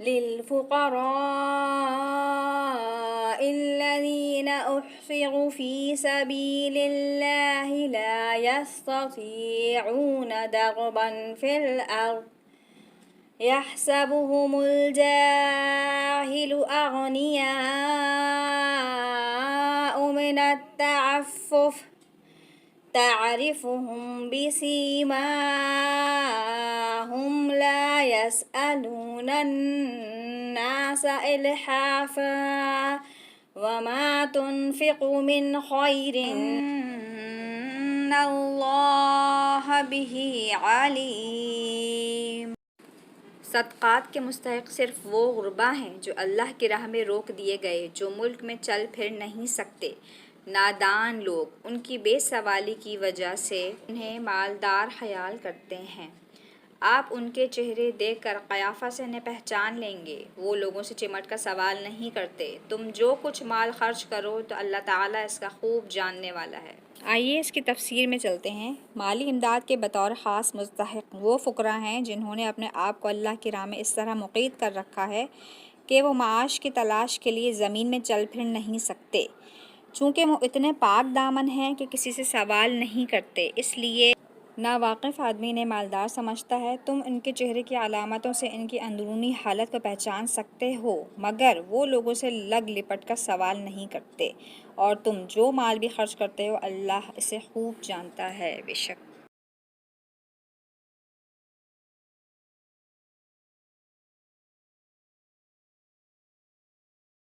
लिल्फुक़राइल्लज़ीना उहसिरू फ़ी सबीलिल्लाहि ला यस्ततीऊना दरबन fill अर्ज़ यहसबुहुमुल जाहिलु अग़नियाअ मिनत तअफ़्फ़ुफ़ तारिफ़ुहुम बिसीमाहुम ला यसअलूना अन्नासा इल्हाफ़ा वमा तुनफ़िक़ू मिन ख़ैरिन इन्नल्लाह बिही अलीम। सदक़ात के मुस्तहिक़ सिर्फ़ वो ग़ुरबा हैं जो अल्लाह की राह में रोक दिए गए, जो मुल्क में चल फिर नहीं सकते। नादान लोग उनकी बेसवाली की वजह से उन्हें मालदार ख़याल करते हैं। आप उनके चेहरे देखकर क़याफ़ा से इन्हें पहचान लेंगे। वो लोगों से चिमट कर सवाल नहीं करते। तुम जो कुछ माल खर्च करो तो अल्लाह ताला इसका खूब जानने वाला है। आइए इसकी तफसीर में चलते हैं। माली इमदाद के बतौर ख़ास मुस्तहिक़ वो फ़ुक़रा हैं जिन्होंने अपने आप को अल्लाह की राह में इस तरह मुक़ीद कर रखा है कि वो माश की तलाश के लिए ज़मीन में चल फिर नहीं सकते। चूँकि वो इतने पाक दामन हैं कि किसी से सवाल नहीं करते, इसलिए नावाकिफ़ आदमी इन्हें मालदार समझता है। तुम इनके चेहरे की अलामतों से इनकी अंदरूनी हालत को पहचान सकते हो, मगर वो लोगों से लग लिपट कर सवाल नहीं करते। और तुम जो माल भी खर्च करते हो अल्लाह इसे खूब जानता है। बेशक